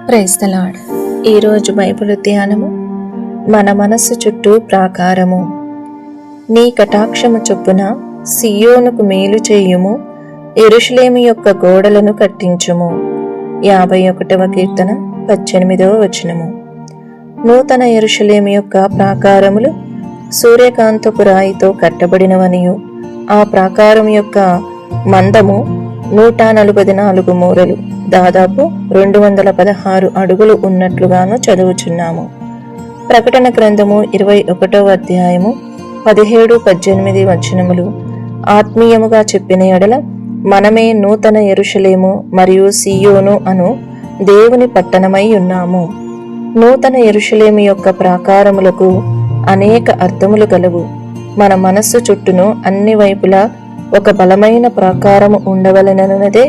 Praise the Lord. ఈరోజు Bible ధ్యానము. మన మనస్సు చుట్టూ ప్రాకారము. నీ కటాక్షము చొప్పున సియోనుకు మేలు చేయుము, యెరూషలేము యొక్క గోడలను కట్టించుము. 51వ కీర్తన 18వ వచనము. నూతన యెరూషలేము యొక్క ప్రాకారములు సూర్యకాంతపు రాయితో కట్టబడినవనియు, ఆ ప్రాకారం యొక్క మందము 144 మూరలు, దాదాపు 216 అడుగులు ఉన్నట్లుగాను చదువుచున్నాము. ప్రకటన గ్రంథము 21వ అధ్యాయము 17-18 వచనములు ఆత్మీయముగా చెప్పిన ఎడల మనమే నూతన యెరూషలేము మరియు సియోను అను దేవుని పట్టణమై ఉన్నాము. నూతన యెరూషలేము యొక్క ప్రాకారములకు అనేక అర్థములు గలవు. మన మనస్సు చుట్టూను అన్ని వైపులా ఒక బలమైన ప్రాకారము ఉండవలనన్నదే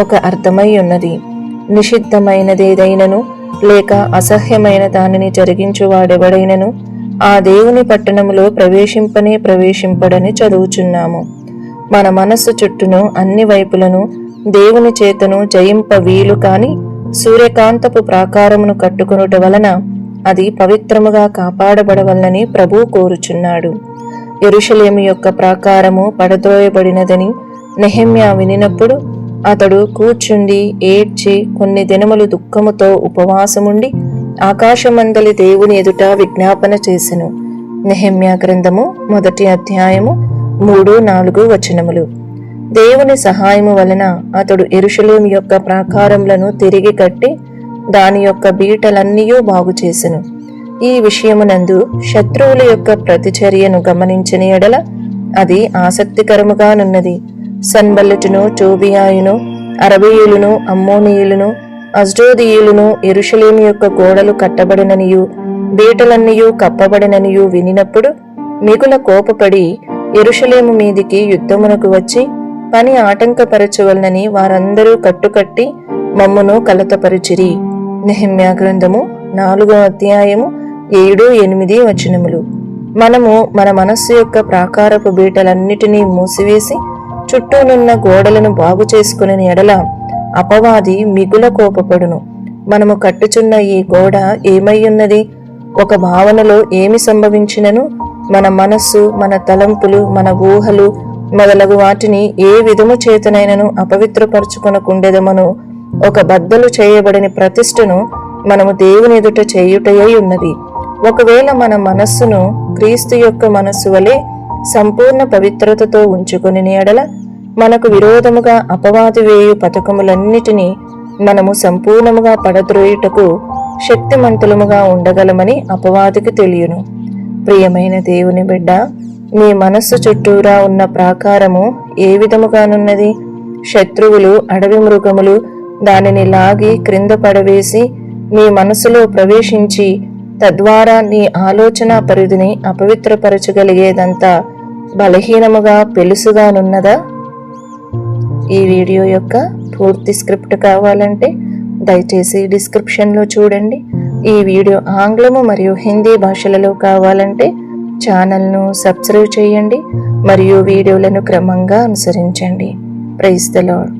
ఒక అర్థమై ఉన్నది. నిషిద్ధమైనదేదైనను లేక అసహ్యమైన దానిని జరిగించువాడెవడైనను ఆ దేవుని పట్టణములో ప్రవేశింపడని చదువుచున్నాము. మన మనస్సు చుట్టూను అన్ని వైపులను దేవుని చేతను జయింప వీలు కాని సూర్యకాంతపు ప్రాకారమును కట్టుకొనుట వలన అది పవిత్రముగా కాపాడబడవలనని ప్రభువు కోరుచున్నాడు. యెరూషలేము యొక్క ప్రాకారము పడద్రోయబడినదని నెహెమ్యా వినినప్పుడు అతడు కూర్చుండి ఏడ్చి కొన్ని దినములు దుఃఖముతో ఉపవాసముండి ఆకాశమందలి దేవుని ఎదుట విజ్ఞాపన చేసెను. నెహెమ్యా గ్రంథము 1వ అధ్యాయము 3-4 వచనములు. దేవుని సహాయము వలన అతడు యెరూషలేము యొక్క ప్రాకారములను తిరిగి కట్టి దాని యొక్క బీటలన్నీయూ బాగు చేసెను. ఈ విషయమునందు శత్రువుల యొక్క ప్రతిచర్యను గమనించిన ఎడల అది ఆసక్తికరముగానున్నది. సన్బల్లెటును, టోబియాయును, అరబీయులను, అమ్మోనీయులను, అజ్డోదీయులను యెరూషలేము యొక్క గోడలు కట్టబడిననియు బీటలన్నీయూ కప్పబడిననియు వినినప్పుడు మిగుల కోపపడి యెరూషలేము మీదికి యుద్ధమునకు వచ్చి పని ఆటంకపరచవలనని వారందరూ కట్టుకట్టి మమ్మును కలతపరిచిరి. నెహెమ్యా గ్రంథము 4వ అధ్యాయము 7-8 వచనములు. మనము మన మనస్సు యొక్క ప్రాకారపు బీటలన్నిటినీ మూసివేసి చుట్టూనున్న గోడలను బాగు చేసుకుని ఎడల అపవాది మిగుల కోపపడును. మనము కట్టుచున్న ఈ గోడ ఏమయ్యున్నది? ఒక భావనలో ఏమి సంభవించినను మన మనస్సు, మన తలంపులు, మన ఊహలు మొదలగు వాటిని ఏ విధము చేతనైనను అపవిత్రపరచుకొనకుండెదమను ఒక బద్దలు చేయబడిన ప్రతిష్టను మనము దేవుని ఎదుట చేయుటయై ఉన్నది. ఒకవేళ మన మనస్సును క్రీస్తు యొక్క మనస్సు వలె సంపూర్ణ పవిత్రతతో ఉంచుకొని ఎడల మనకు విరోధముగా అపవాది వేయు పథకములన్నిటినీ మనము సంపూర్ణముగా పడద్రోయుటకు శక్తిమంతులముగా ఉండగలమని అపవాదికి తెలియను. ప్రియమైన దేవుని బిడ్డ, మీ మనస్సు చుట్టూరా ఉన్న ప్రాకారము ఏ విధముగానున్నది? శత్రువులు, అడవి మృగములు దానిని లాగి క్రింద పడవేసి నీ మనసులో ప్రవేశించి తద్వారా నీ ఆలోచన పరిధిని అపవిత్రపరచగలిగేదంతా బలహీనముగా పెలుసుగానున్నదా? ఈ వీడియో యొక్క పూర్తి స్క్రిప్ట్ కావాలంటే దయచేసి డిస్క్రిప్షన్లో చూడండి. ఈ వీడియో ఆంగ్లము మరియు హిందీ భాషలలో కావాలంటే ఛానల్ను సబ్స్క్రైబ్ చేయండి మరియు వీడియోలను క్రమంగా అనుసరించండి. Praise the lord.